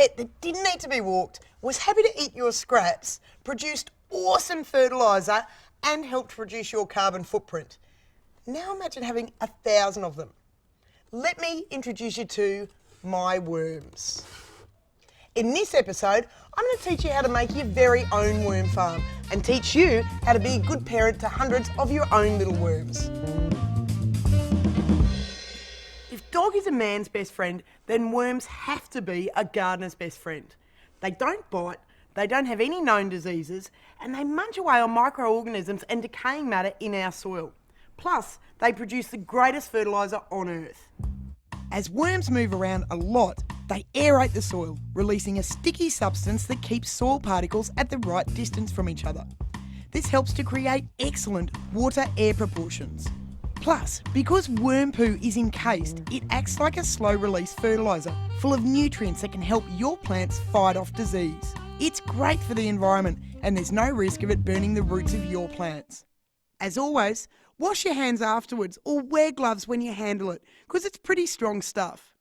pet that didn't need to be walked, was happy to eat your scraps, produced awesome fertiliser and helped reduce your carbon footprint. Now imagine having 1,000 of them. Let me introduce you to my worms. In this episode, I'm going to teach you how to make your very own worm farm and teach you how to be a good parent to hundreds of your own little worms. If dog is a man's best friend, then worms have to be a gardener's best friend. They don't bite, they don't have any known diseases, and they munch away on microorganisms and decaying matter in our soil. Plus, they produce the greatest fertiliser on earth. As worms move around a lot, they aerate the soil, releasing a sticky substance that keeps soil particles at the right distance from each other. This helps to create excellent water-air proportions. Plus, because worm poo is encased, it acts like a slow-release fertiliser, full of nutrients that can help your plants fight off disease. It's great for the environment, and there's no risk of it burning the roots of your plants. As always, wash your hands afterwards or wear gloves when you handle it, because it's pretty strong stuff.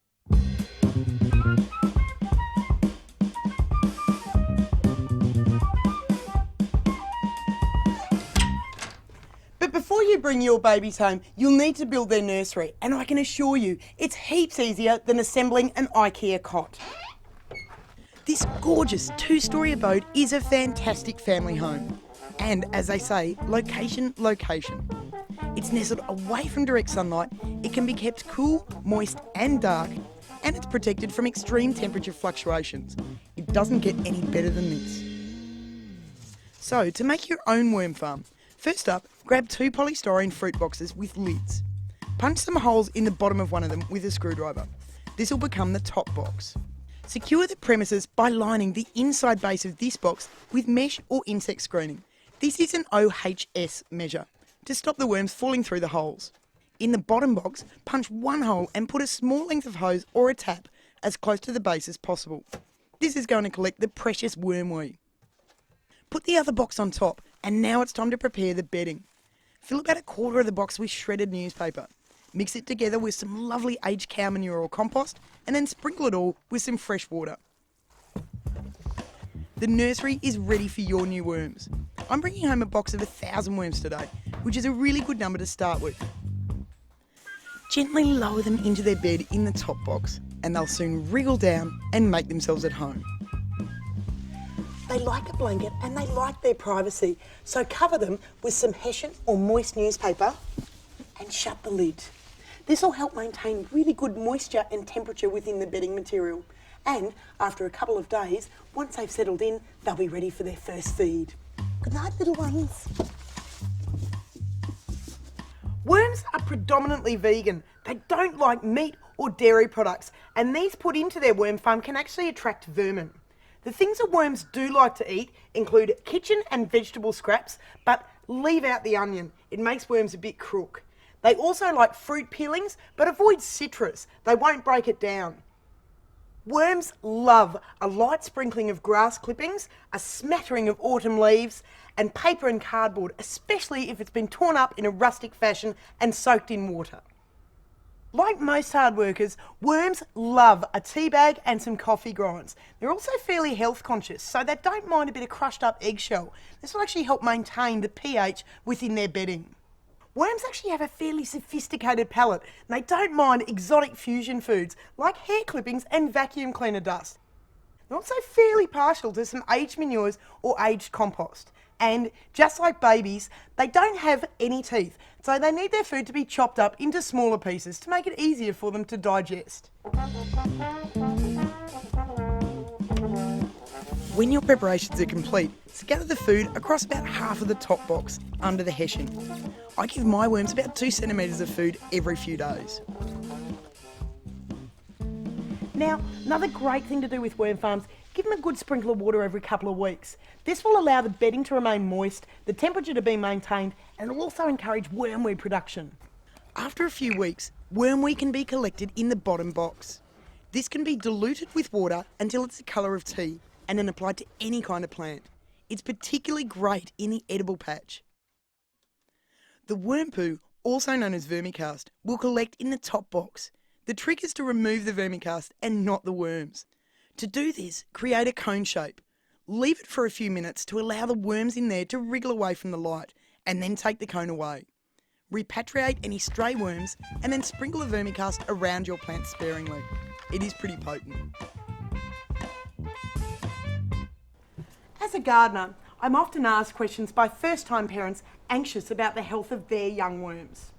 But before you bring your babies home, you'll need to build their nursery, and I can assure you, it's heaps easier than assembling an IKEA cot. This gorgeous 2-storey abode is a fantastic family home. And as they say, location, location. It's nestled away from direct sunlight, it can be kept cool, moist and dark, and it's protected from extreme temperature fluctuations. It doesn't get any better than this. So, to make your own worm farm, first up, grab 2 polystyrene fruit boxes with lids. Punch some holes in the bottom of one of them with a screwdriver. This will become the top box. Secure the premises by lining the inside base of this box with mesh or insect screening. This is an OHS measure to stop the worms falling through the holes. In the bottom box, punch 1 hole and put a small length of hose or a tap as close to the base as possible. This is going to collect the precious worm wee. Put the other box on top, and now it's time to prepare the bedding. Fill about 1/4 of the box with shredded newspaper. Mix it together with some lovely aged cow manure or compost, and then sprinkle it all with some fresh water. The nursery is ready for your new worms. I'm bringing home a box of 1,000 worms today, which is a really good number to start with. Gently lower them into their bed in the top box, and they'll soon wriggle down and make themselves at home. They like a blanket and they like their privacy, so cover them with some hessian or moist newspaper and shut the lid. This will help maintain really good moisture and temperature within the bedding material. And after a couple of days, once they've settled in, they'll be ready for their first feed. Good night, little ones. Worms are predominantly vegan. They don't like meat or dairy products, and these put into their worm farm can actually attract vermin. The things that worms do like to eat include kitchen and vegetable scraps, but leave out the onion. It makes worms a bit crook. They also like fruit peelings, but avoid citrus. They won't break it down. Worms love a light sprinkling of grass clippings, a smattering of autumn leaves, and paper and cardboard, especially if it's been torn up in a rustic fashion and soaked in water. Like most hard workers, worms love a tea bag and some coffee grinds. They're also fairly health conscious, so they don't mind a bit of crushed up eggshell. This will actually help maintain the pH within their bedding. Worms actually have a fairly sophisticated palate, and they don't mind exotic fusion foods like hair clippings and vacuum cleaner dust. They're also fairly partial to some aged manures or aged compost. And just like babies, they don't have any teeth, so they need their food to be chopped up into smaller pieces to make it easier for them to digest. When your preparations are complete, scatter the food across about half of the top box under the hessian. I give my worms about 2 centimetres of food every few days. Now, another great thing to do with worm farms, give them a good sprinkle of water every couple of weeks. This will allow the bedding to remain moist, the temperature to be maintained, and it will also encourage wormweed production. After a few weeks, wormweed can be collected in the bottom box. This can be diluted with water until it's the colour of tea, and then applied to any kind of plant. It's particularly great in the edible patch. The worm poo, also known as vermicast, will collect in the top box. The trick is to remove the vermicast and not the worms. To do this, create a cone shape. Leave it for a few minutes to allow the worms in there to wriggle away from the light, and then take the cone away. Repatriate any stray worms and then sprinkle the vermicast around your plant sparingly. It is pretty potent. As a gardener, I'm often asked questions by first-time parents anxious about the health of their young worms.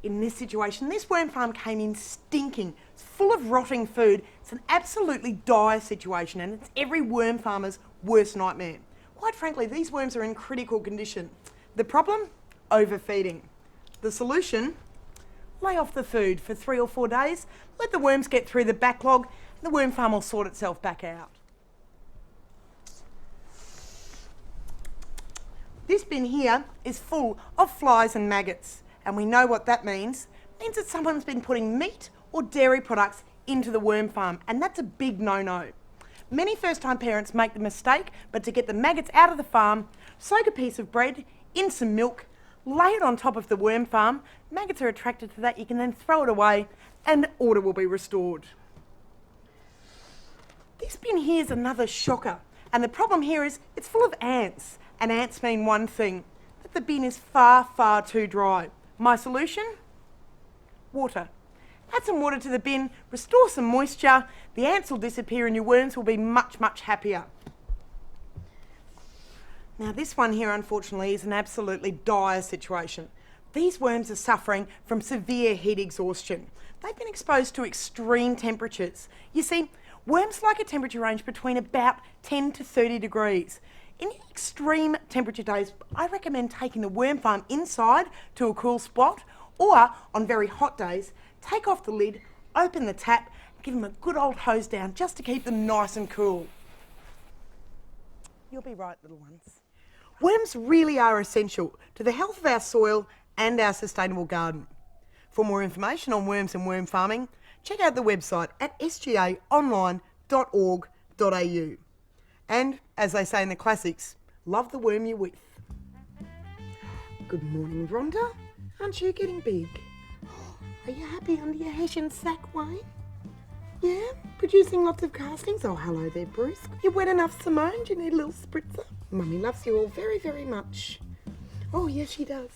In this situation, this worm farm came in stinking. It's full of rotting food. It's an absolutely dire situation, and it's every worm farmer's worst nightmare. Quite frankly, these worms are in critical condition. The problem? Overfeeding. The solution? Lay off the food for 3 or 4 days, let the worms get through the backlog, and the worm farm will sort itself back out. This bin here is full of flies and maggots, and we know what that means. It means that someone's been putting meat or dairy products into the worm farm, and that's a big no-no. Many first-time parents make the mistake, but to get the maggots out of the farm, soak a piece of bread in some milk, lay it on top of the worm farm. Maggots are attracted to that. You can then throw it away and order will be restored. This bin here is another shocker, and the problem here is it's full of ants, and ants mean one thing, that the bin is far, far too dry. My solution? Water. Add some water to the bin, restore some moisture, the ants will disappear and your worms will be much, much happier. Now this one here, unfortunately, is an absolutely dire situation. These worms are suffering from severe heat exhaustion. They've been exposed to extreme temperatures. You see, worms like a temperature range between about 10 to 30 degrees. In extreme temperature days, I recommend taking the worm farm inside to a cool spot, or on very hot days, take off the lid, open the tap, give them a good old hose down just to keep them nice and cool. You'll be right, little ones. Worms really are essential to the health of our soil and our sustainable garden. For more information on worms and worm farming, check out the website at sgaonline.org.au. And, as they say in the classics, love the worm you're with. Good morning, Rhonda. Aren't you getting big? Are you happy under your Hessian sack, Wayne? Yeah? Producing lots of castings? Oh, hello there, Bruce. You're wet enough, Simone? Do you need a little spritzer? Mummy loves you all very, very much. Oh, yes, she does.